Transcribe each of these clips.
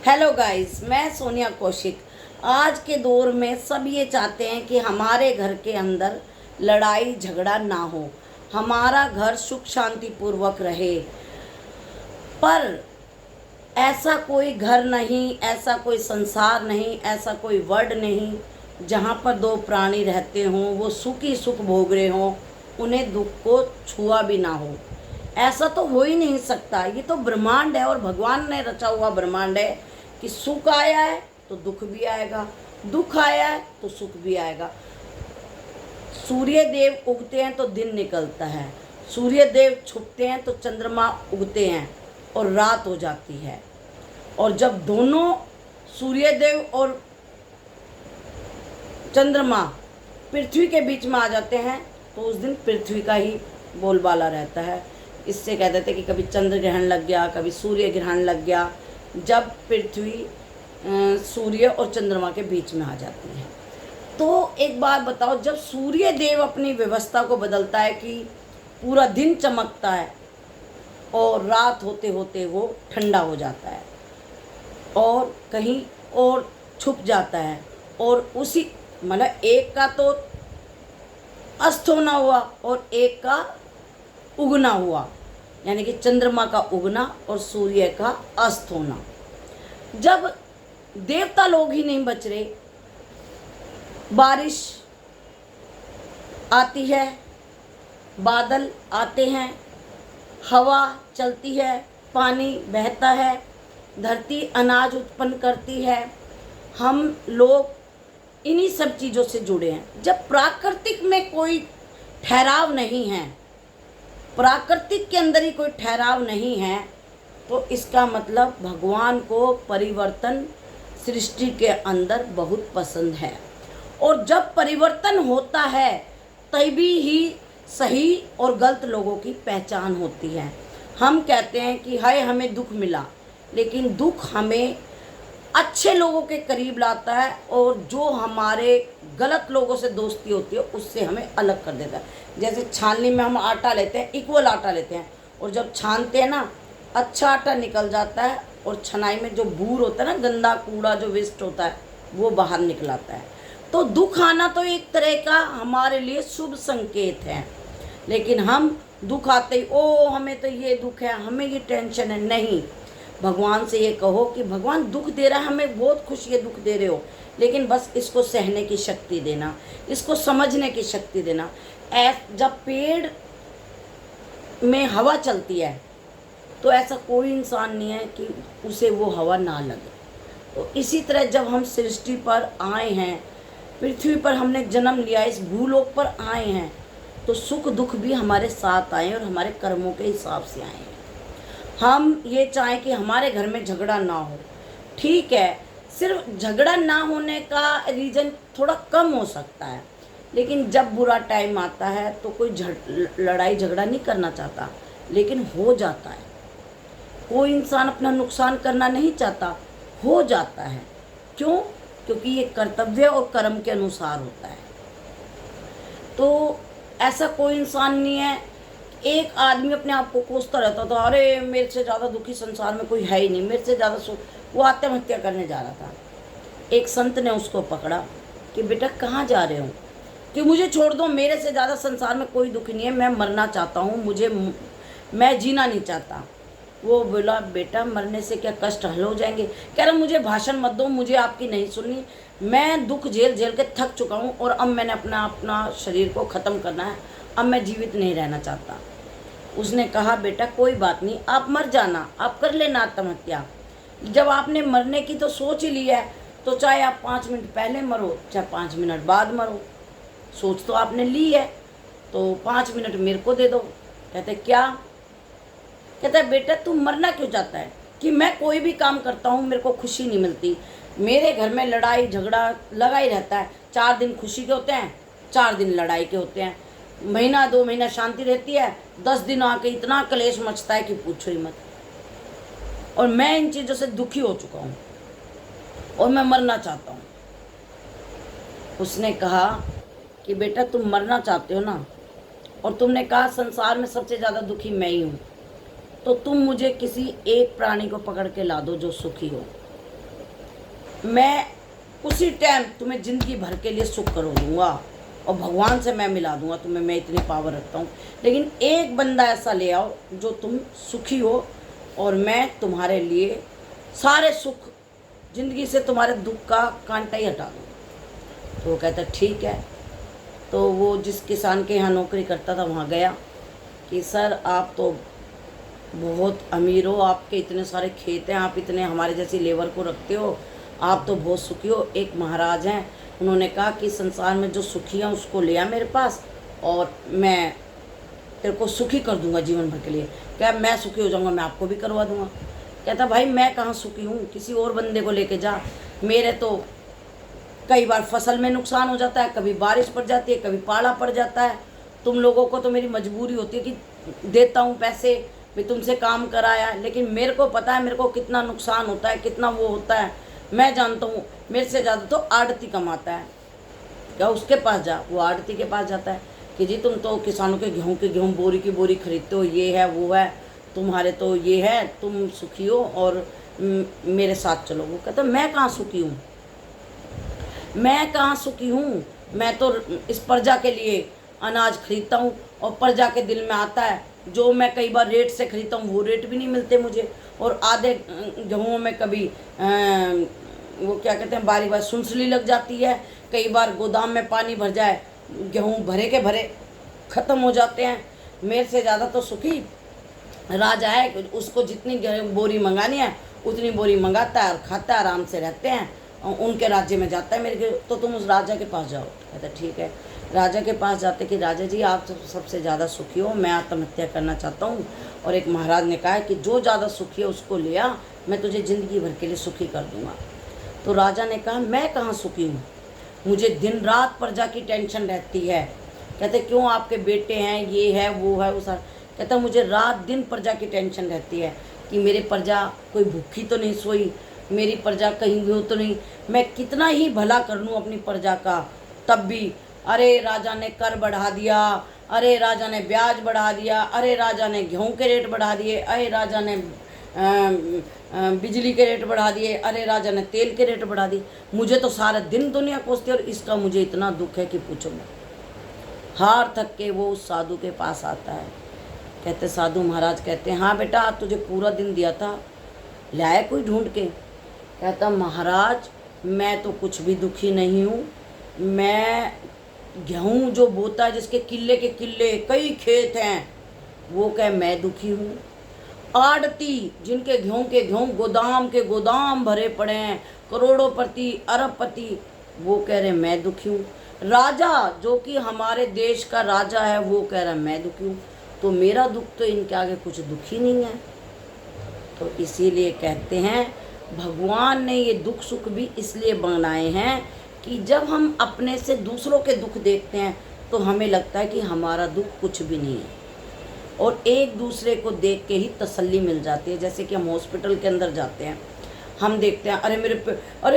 Hello guys, मैं सोनिया कौशिक। आज के दौर में सब ये चाहते हैं कि हमारे घर के अंदर लड़ाई झगड़ा ना हो, हमारा घर सुख शांति पूर्वक रहे। पर ऐसा कोई घर नहीं, ऐसा कोई संसार नहीं, ऐसा कोई वर्ड नहीं जहाँ पर दो प्राणी रहते हों, वो सुख ही सुख भोग रहे हों, उन्हें दुख को छुआ भी ना हो। ऐसा तो हो ही नहीं सकता। ये तो ब्रह्मांड है और भगवान ने रचा हुआ ब्रह्मांड है कि सुख आया है तो दुख भी आएगा, दुख आया है तो सुख भी आएगा। सूर्य देव उगते हैं तो दिन निकलता है, सूर्य देव छुपते हैं तो चंद्रमा उगते हैं और रात हो जाती है। और जब दोनों सूर्य देव और चंद्रमा पृथ्वी के बीच में आ जाते हैं तो उस दिन पृथ्वी का ही बोलबाला रहता है। इससे कहते थे कि कभी चंद्र ग्रहण लग गया, कभी सूर्य ग्रहण लग गया, जब पृथ्वी सूर्य और चंद्रमा के बीच में आ जाती है। तो एक बात बताओ, जब सूर्य देव अपनी व्यवस्था को बदलता है कि पूरा दिन चमकता है और रात होते होते वो ठंडा हो जाता है और कहीं और छुप जाता है, और उसी मतलब एक का तो अस्त होना हुआ और एक का उगना हुआ, यानी कि चंद्रमा का उगना और सूर्य का अस्त होना। जब देवता लोग ही नहीं बच रहे, बारिश आती है, बादल आते हैं, हवा चलती है, पानी बहता है, धरती अनाज उत्पन्न करती है, हम लोग इन्हीं सब चीज़ों से जुड़े हैं। जब प्राकृतिक में कोई ठहराव नहीं है, प्राकृतिक के अंदर ही कोई ठहराव नहीं है, तो इसका मतलब भगवान को परिवर्तन सृष्टि के अंदर बहुत पसंद है। और जब परिवर्तन होता है तभी ही सही और गलत लोगों की पहचान होती है। हम कहते हैं कि हाय हमें दुख मिला, लेकिन दुख हमें अच्छे लोगों के करीब लाता है और जो हमारे गलत लोगों से दोस्ती होती है उससे हमें अलग कर देता है। जैसे छाननी में हम आटा लेते हैं, इक्वल आटा लेते हैं, और जब छानते हैं ना, अच्छा आटा निकल जाता है और छनाई में जो बूर होता है ना, गंदा कूड़ा जो वेस्ट होता है, वो बाहर निकल आता है। तो दुख आना तो एक तरह का हमारे लिए शुभ संकेत है, लेकिन हम दुख आते ही ओ हमें तो ये दुख है, हमें ये टेंशन है, नहीं। भगवान से ये कहो कि भगवान दुख दे रहा है, हमें बहुत खुशी है दुख दे रहे हो, लेकिन बस इसको सहने की शक्ति देना, इसको समझने की शक्ति देना। जब पेड़ में हवा चलती है तो ऐसा कोई इंसान नहीं है कि उसे वो हवा ना लगे। तो इसी तरह जब हम सृष्टि पर आए हैं, पृथ्वी पर हमने जन्म लिया, इस भूलोक पर आए हैं, तो सुख दुख भी हमारे साथ आए और हमारे कर्मों के हिसाब से आए हैं। हम ये चाहें कि हमारे घर में झगड़ा ना हो, ठीक है, सिर्फ झगड़ा ना होने का रीज़न थोड़ा कम हो सकता है, लेकिन जब बुरा टाइम आता है तो कोई लड़ाई झगड़ा नहीं करना चाहता, लेकिन हो जाता है। कोई इंसान अपना नुकसान करना नहीं चाहता, हो जाता है। क्यों? क्योंकि ये कर्तव्य और कर्म के अनुसार होता है। तो ऐसा कोई इंसान नहीं है। एक आदमी अपने आप को कोसता रहता था, अरे मेरे से ज़्यादा दुखी संसार में कोई है ही नहीं, मेरे से ज़्यादा वो आत्महत्या करने जा रहा था। एक संत ने उसको पकड़ा कि बेटा कहाँ जा रहे हो, कि मुझे छोड़ दो, मेरे से ज़्यादा संसार में कोई दुख नहीं है, मैं मरना चाहता हूँ, मैं जीना नहीं चाहता। वो बोला बेटा मरने से क्या कष्ट हल हो जाएंगे? कह रहा मुझे भाषण मत दो, मुझे आपकी नहीं सुननी, मैं दुख झेल झेल के थक चुका हूँ और अब मैंने अपना शरीर को ख़त्म करना है, अब मैं जीवित नहीं रहना चाहता। उसने कहा बेटा कोई बात नहीं, आप मर जाना, आप कर लेना आत्महत्या। जब आपने मरने की तो सोच ही ली है, तो चाहे आप 5 मिनट पहले मरो, चाहे 5 मिनट बाद मरो, सोच तो आपने ली है, तो 5 मिनट मेरे को दे दो। कहते क्या? कहता है बेटा तू मरना क्यों चाहता है? कि मैं कोई भी काम करता हूँ मेरे को खुशी नहीं मिलती, मेरे घर में लड़ाई झगड़ा लगा ही रहता है। 4 दिन खुशी के होते हैं, 4 दिन लड़ाई के होते हैं, महीना 2 महीना शांति रहती है, 10 दिन आके इतना कलेश मचता है कि पूछो ही मत। और मैं इन चीज़ों से दुखी हो चुका हूँ और मैं मरना चाहता हूँ। उसने कहा कि बेटा तुम मरना चाहते हो ना, और तुमने कहा संसार में सबसे ज़्यादा दुखी मैं ही हूँ, तो तुम मुझे किसी एक प्राणी को पकड़ के ला दो जो सुखी हो। मैं उसी टाइम तुम्हें ज़िंदगी भर के लिए सुख कर दूँगा और भगवान से मैं मिला दूँगा तुम्हें, मैं इतनी पावर रखता हूँ। लेकिन एक बंदा ऐसा ले आओ जो तुम सुखी हो और मैं तुम्हारे लिए सारे सुख, ज़िंदगी से तुम्हारे दुख का कांटा ही हटा दूँगा। तो वो कहता ठीक है। तो वो जिस किसान के यहाँ नौकरी करता था वहाँ गया कि सर आप तो बहुत अमीर हो, आपके इतने सारे खेत हैं, आप इतने हमारे जैसी लेबर को रखते हो, आप तो बहुत सुखी हो। एक महाराज हैं, उन्होंने कहा कि संसार में जो सुखी है उसको ले आ मेरे पास और मैं तेरे को सुखी कर दूंगा जीवन भर के लिए। क्या मैं सुखी हो जाऊंगा, मैं आपको भी करवा दूंगा। कहता भाई मैं कहाँ सुखी हूँ, किसी और बंदे को लेके जा। मेरे तो कई बार फसल में नुकसान हो जाता है, कभी बारिश पड़ जाती है, कभी पाला पड़ जाता है। तुम लोगों को तो मेरी मजबूरी होती है कि देता हूँ पैसे, मैं तुमसे काम कराया, लेकिन मेरे को पता है मेरे को कितना नुकसान होता है, कितना वो होता है। मैं जानता हूँ मेरे से ज़्यादा तो आड़ती कमाता है। क्या उसके पास जा, वो आड़ती के पास जाता है कि जी तुम तो किसानों के गेहूँ बोरी की बोरी खरीदते हो, ये है वो है, तुम्हारे तो ये है, तुम सुखी हो और मेरे साथ चलो। वो कहता मैं कहाँ सुखी हूँ, मैं कहाँ सुखी हूँ, मैं तो इस प्रजा के लिए अनाज खरीदता हूँ और प्रजा के दिल में आता है जो मैं कई बार रेट से खरीदता हूँ वो रेट भी नहीं मिलते मुझे। और आधे गेहूँ में कभी वो क्या कहते हैं बारी बार सुनसली लग जाती है, कई बार गोदाम में पानी भर जाए, गेहूँ भरे के भरे ख़त्म हो जाते हैं। मेरे से ज़्यादा तो सुखी राजा है, उसको जितनी बोरी मंगानी है उतनी बोरी मंगाता है और खाता है, आराम से रहते हैं, उनके राज्य में जाता है मेरे। तो तुम उस राजा के पास जाओ। कहता ठीक है। राजा के पास जाते कि राजा जी आप सबसे ज़्यादा सुखी हो, मैं आत्महत्या करना चाहता हूँ। और एक महाराज ने कहा है कि जो ज़्यादा सुखी है उसको ले आ, मैं तुझे ज़िंदगी भर के लिए सुखी कर दूँगा। तो राजा ने कहा मैं कहाँ सुखी हूँ, मुझे दिन रात प्रजा की टेंशन रहती है। कहते क्यों, आपके बेटे हैं, ये है वो है वो सारा। कहता मुझे रात दिन प्रजा की टेंशन रहती है कि मेरी प्रजा कोई भूखी तो नहीं सोई, मेरी प्रजा कहीं भी हो तो नहीं। मैं कितना ही भला कर लूँ अपनी प्रजा का, तब भी अरे राजा ने कर बढ़ा दिया, अरे राजा ने ब्याज बढ़ा दिया, अरे राजा ने गेहूँ के रेट बढ़ा दिए, अरे राजा ने बिजली के रेट बढ़ा दिए, अरे राजा ने तेल के रेट बढ़ा दिए। मुझे तो सारा दिन दुनिया कोसती है और इसका मुझे इतना दुख है कि पूछो मत। हार थक के वो उस साधु के पास आता है। कहते साधु महाराज कहते हैं हाँ बेटा तुझे पूरा दिन दिया था, लाए कोई ढूंढ के। कहता महाराज मैं तो कुछ भी दुखी नहीं हूँ, मैं गेहूँ जो बोता है जिसके किले के किले कई खेत हैं वो कह मैं दुखी हूँ। आड़ती जिनके गेहूँ के गेहूँ गोदाम के गोदाम भरे पड़े हैं, करोड़ों पति अरबपति, वो कह रहे मैं दुखी हूँ। राजा जो कि हमारे देश का राजा है वो कह रहा मैं दुखी हूँ। तो मेरा दुख तो इनके आगे कुछ दुखी नहीं है। तो इसीलिए कहते हैं भगवान ने ये दुख सुख भी इसलिए बनाए हैं कि जब हम अपने से दूसरों के दुख देखते हैं तो हमें लगता है कि हमारा दुख कुछ भी नहीं है और एक दूसरे को देख के ही तसल्ली मिल जाती है। जैसे कि हम हॉस्पिटल के अंदर जाते हैं, हम देखते हैं अरे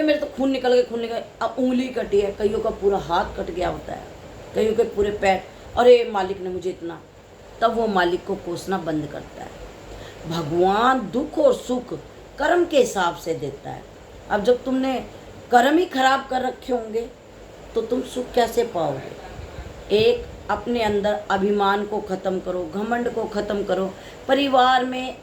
मेरे तो खून निकल गया, उंगली कटी है, कईयों का पूरा हाथ कट गया होता है, कईयों के पूरे पैर, अरे मालिक ने मुझे इतना, तब वो मालिक को कोसना बंद करता है। भगवान दुख और सुख कर्म के हिसाब से देता है। अब जब तुमने कर्म ही खराब कर रखे होंगे तो तुम सुख कैसे पाओगे। एक अपने अंदर अभिमान को ख़त्म करो, घमंड को ख़त्म करो। परिवार में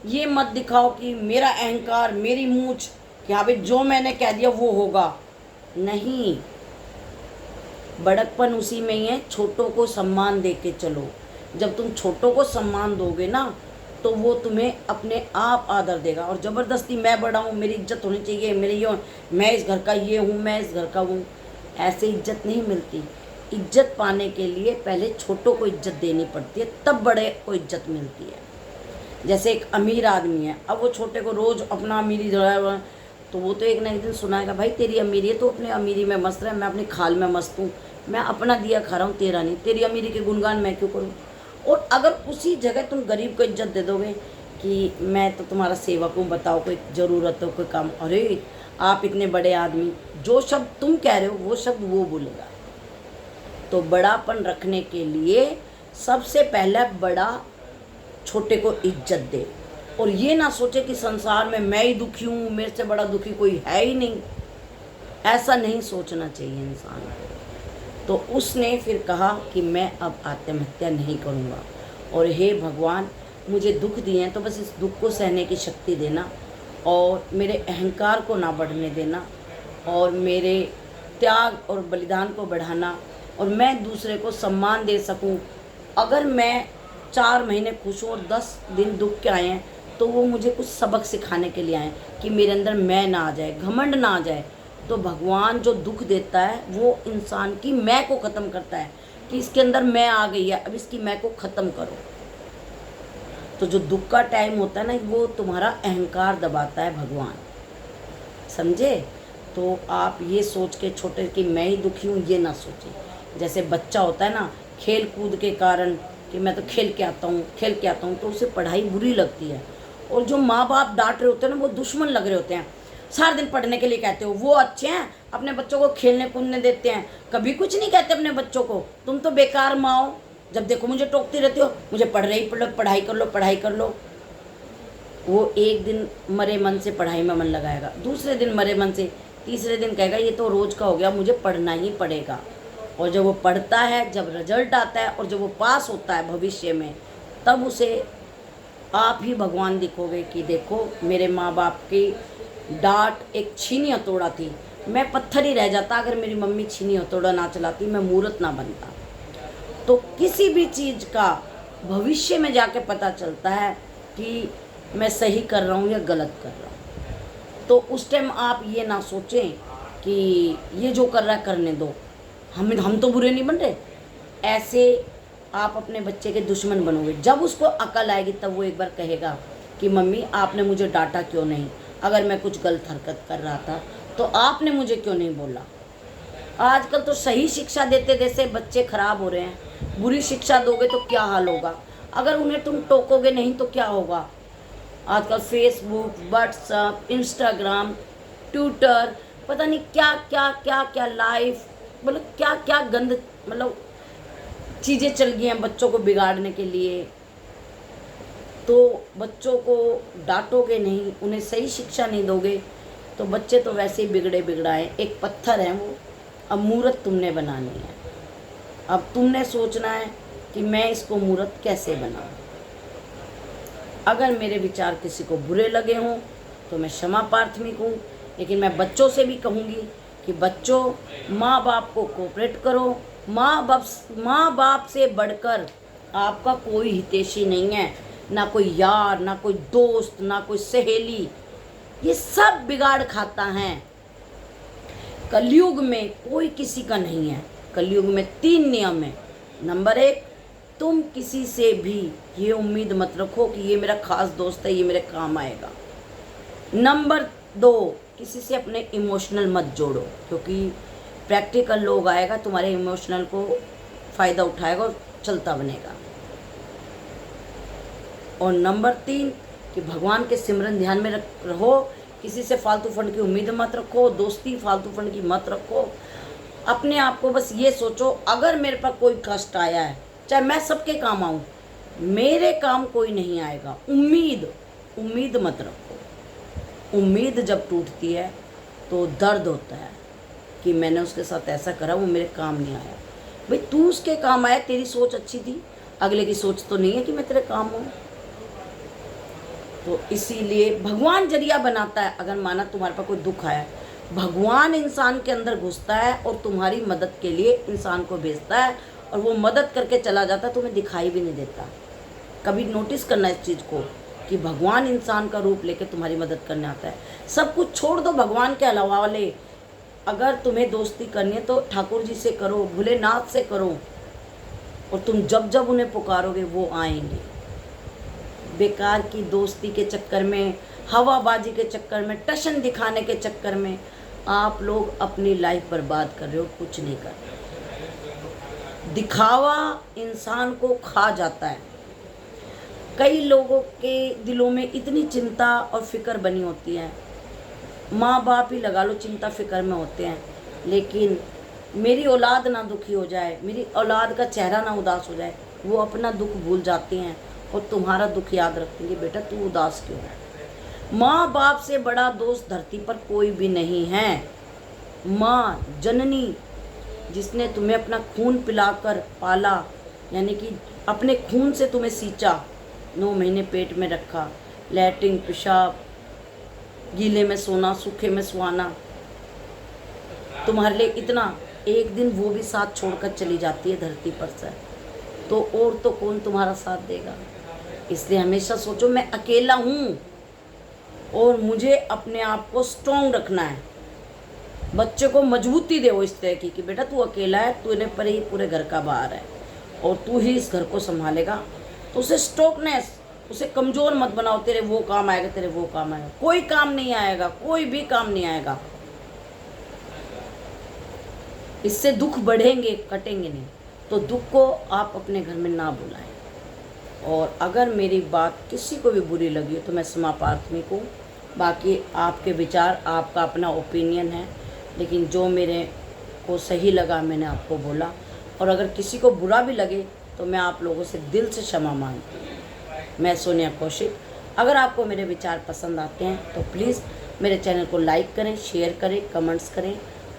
ये मत दिखाओ कि मेरा अहंकार, मेरी मूछ, कि हाँ भाई जो मैंने कह दिया वो होगा, नहीं। बड़कपन उसी में ही है, छोटों को सम्मान दे के चलो। जब तुम छोटों को सम्मान दोगे ना तो वो तुम्हें अपने आप आदर देगा। और ज़बरदस्ती मैं बड़ा हूँ, मेरी इज्जत होनी चाहिए, मेरी ये, मैं इस घर का ये हूँ, मैं इस घर का हूँ, ऐसे इज्जत नहीं मिलती। इज्जत पाने के लिए पहले छोटों को इज्जत देनी पड़ती है, तब बड़े को इज्जत मिलती है। जैसे एक अमीर आदमी है, अब वो छोटे को रोज़ अपना अमीरी धराया तो वो तो एक ना एक दिन सुनाएगा भाई तेरी अमीरी है तो अपनी अमीरी में मस्त रहे, मैं अपनी खाल में मस्त हूँ, मैं अपना दिया खा रहा हूँ तेरा नहीं, तेरी अमीरी के गुणगान मैं क्यों करूँ। और अगर उसी जगह तुम गरीब को इज्जत दे दोगे कि मैं तो तुम्हारा सेवक हूँ, बताओ कोई ज़रूरत हो, कोई काम, अरे आप इतने बड़े आदमी, जो शब्द तुम कह रहे हो वो शब्द वो बोलेगा। तो बड़ापन रखने के लिए सबसे पहला बड़ा छोटे को इज्जत दे और ये ना सोचे कि संसार में मैं ही दुखी हूँ, मेरे से बड़ा दुखी कोई है ही नहीं। ऐसा नहीं सोचना चाहिए इंसान को। तो उसने फिर कहा कि मैं अब आत्महत्या नहीं करूँगा, और हे भगवान, मुझे दुख दिए हैं तो बस इस दुख को सहने की शक्ति देना, और मेरे अहंकार को ना बढ़ने देना, और मेरे त्याग और बलिदान को बढ़ाना, और मैं दूसरे को सम्मान दे सकूं। अगर मैं 4 महीने खुश हूँ और 10 दिन दुख के आए हैं, तो वो मुझे कुछ सबक सिखाने के लिए आए कि मेरे अंदर मैं ना आ जाए, घमंड ना आ जाए। तो भगवान जो दुख देता है वो इंसान की मैं को ख़त्म करता है कि इसके अंदर मैं आ गई है, अब इसकी मैं को ख़त्म करो। तो जो दुख का टाइम होता है ना, वो तुम्हारा अहंकार दबाता है भगवान, समझे। तो आप ये सोच के छोटे कि मैं ही दुखी हूँ, ये ना सोचें। जैसे बच्चा होता है ना, खेल कूद के कारण कि मैं तो खेल के आता हूँ, तो उसे पढ़ाई बुरी लगती है। और जो माँ बाप डांट रहे होते हैं ना, वो दुश्मन लग रहे होते हैं। सारा दिन पढ़ने के लिए कहते हो, वो अच्छे हैं, अपने बच्चों को खेलने कूदने देते हैं, कभी कुछ नहीं कहते अपने बच्चों को, तुम तो बेकार माँ हो, जब देखो मुझे टोकती रहती हो, मुझे पढ़ाई कर लो। वो एक दिन मरे मन से पढ़ाई में मन लगाएगा, दूसरे दिन मरे मन से, तीसरे दिन कहेगा ये तो रोज़ का हो गया, मुझे पढ़ना ही पड़ेगा। और जब वो पढ़ता है, जब रिजल्ट आता है और जब वो पास होता है भविष्य में, तब उसे आप ही भगवान दिखोगे कि देखो मेरे माँ बाप की डांट एक छीनी हथौड़ा थी, मैं पत्थर ही रह जाता अगर मेरी मम्मी छीनी हथौड़ा ना चलाती, मैं मूर्त ना बनता। तो किसी भी चीज़ का भविष्य में जाके पता चलता है कि मैं सही कर रहा हूँ या गलत कर रहा हूँ। तो उस टाइम आप ये ना सोचें कि ये जो कर रहा है करने दो, हम तो बुरे नहीं बन रहे। ऐसे आप अपने बच्चे के दुश्मन बनोगे। जब उसको अकल आएगी तब वो एक बार कहेगा कि मम्मी आपने मुझे डांटा क्यों नहीं, अगर मैं कुछ गलत हरकत कर रहा था तो आपने मुझे क्यों नहीं बोला। आजकल तो सही शिक्षा देते देते बच्चे खराब हो रहे हैं, बुरी शिक्षा दोगे तो क्या हाल होगा। अगर उन्हें तुम टोकोगे नहीं तो क्या होगा। आजकल फेसबुक, व्हाट्सएप, इंस्टाग्राम, ट्विटर, पता नहीं क्या क्या क्या क्या लाइव, मतलब क्या क्या गंद, मतलब चीज़ें चल गई हैं बच्चों को बिगाड़ने के लिए। तो बच्चों को डांटोगे नहीं, उन्हें सही शिक्षा नहीं दोगे, तो बच्चे तो वैसे ही बिगड़े बिगड़ाए एक पत्थर हैं वो। अब मूर्त तुमने बनानी है, अब तुमने सोचना है कि मैं इसको मूर्त कैसे बनाऊं। अगर मेरे विचार किसी को बुरे लगे हों तो मैं क्षमा प्रार्थमिक हूँ, लेकिन मैं बच्चों से भी कहूँगी कि बच्चों, माँ बाप को कोऑपरेट करो। माँ बाप से बढ़कर आपका कोई हितैषी नहीं है, ना कोई यार, ना कोई दोस्त, ना कोई सहेली, ये सब बिगाड़ खाता है। कलयुग में कोई किसी का नहीं है। कलयुग में 3 नियम है। नंबर 1, तुम किसी से भी ये उम्मीद मत रखो कि ये मेरा खास दोस्त है, ये मेरे काम आएगा। नंबर 2, किसी से अपने इमोशनल मत जोड़ो, क्योंकि प्रैक्टिकल लोग आएगा तुम्हारे इमोशनल को फ़ायदा उठाएगा और चलता बनेगा। और नंबर 3, कि भगवान के सिमरन ध्यान में रहो। किसी से फालतू फंड की उम्मीद मत रखो, दोस्ती फालतू फंड की मत रखो। अपने आप को बस ये सोचो, अगर मेरे पर कोई कष्ट आया है, चाहे मैं सबके काम आऊँ, मेरे काम कोई नहीं आएगा। उम्मीद मत रखो। उम्मीद जब टूटती है तो दर्द होता है कि मैंने उसके साथ ऐसा करा, वो मेरे काम नहीं आया। भाई तू उसके काम आया, तेरी सोच अच्छी थी, अगले की सोच तो नहीं है कि मैं तेरे काम हूँ। तो इसीलिए भगवान जरिया बनाता है। अगर माना तुम्हारे पर कोई दुख आया, भगवान इंसान के अंदर घुसता है और तुम्हारी मदद के लिए इंसान को भेजता है, और वो मदद करके चला जाता है, तुम्हें दिखाई भी नहीं देता। कभी नोटिस करना इस चीज़ को कि भगवान इंसान का रूप लेकर तुम्हारी मदद करने आता है। सब कुछ छोड़ दो भगवान के हवाले। अगर तुम्हें दोस्ती करनी है तो ठाकुर जी से करो, भोलेनाथ से करो, और तुम जब जब उन्हें पुकारोगे वो आएंगे। बेकार की दोस्ती के चक्कर में, हवाबाजी के चक्कर में, टशन दिखाने के चक्कर में आप लोग अपनी लाइफ बर्बाद कर रहे हो, कुछ नहीं कर रहे। दिखावा इंसान को खा जाता है। कई लोगों के दिलों में इतनी चिंता और फिक्र बनी होती है, माँ बाप ही लगा लो चिंता फिक्र में होते हैं, लेकिन मेरी औलाद ना दुखी हो जाए, मेरी औलाद का चेहरा ना उदास हो जाए, वो अपना दुख भूल जाते हैं और तुम्हारा दुख याद रखेंगे। बेटा तू उदास क्यों है। माँ बाप से बड़ा दोस्त धरती पर कोई भी नहीं है। माँ जननी, जिसने तुम्हें अपना खून पिलाकर पाला, यानी कि अपने खून से तुम्हें सींचा, 9 महीने पेट में रखा, लैट्रिन पेशाब, गीले में सोना, सूखे में सुहाना, तुम्हारे लिए इतना, एक दिन वो भी साथ छोड़कर चली जाती है धरती पर से, तो और तो कौन तुम्हारा साथ देगा। इसलिए हमेशा सोचो मैं अकेला हूँ और मुझे अपने आप को स्ट्रॉन्ग रखना है। बच्चे को मजबूती दो इस तरह की कि बेटा तू अकेला है, तूने पर ही पूरे घर का भार है और तू ही इस घर को संभालेगा। तो उसे स्ट्रॉन्गनेस, उसे कमज़ोर मत बनाओ, तेरे वो काम आएगा, तेरे वो काम आएगा। कोई काम नहीं आएगा, कोई भी काम नहीं आएगा। इससे दुख बढ़ेंगे, कटेंगे नहीं। तो दुख को आप अपने घर में ना बुलाएं। और अगर मेरी बात किसी को भी बुरी लगी तो मैं क्षमा प्रार्थी हूँ। बाकी आपके विचार, आपका अपना ओपिनियन है, लेकिन जो मेरे को सही लगा मैंने आपको बोला। और अगर किसी को बुरा भी लगे तो मैं आप लोगों से दिल से क्षमा मांगती हूँ। मैं सोनिया कौशिक। अगर आपको मेरे विचार पसंद आते हैं तो प्लीज़ मेरे चैनल को लाइक करें, शेयर करें, कमेंट्स करें।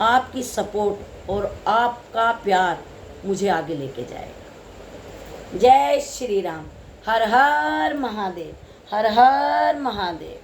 आपकी सपोर्ट और आपका प्यार मुझे आगे लेके जाएगा। जय श्री राम। हर हर महादेव, हर हर महादेव।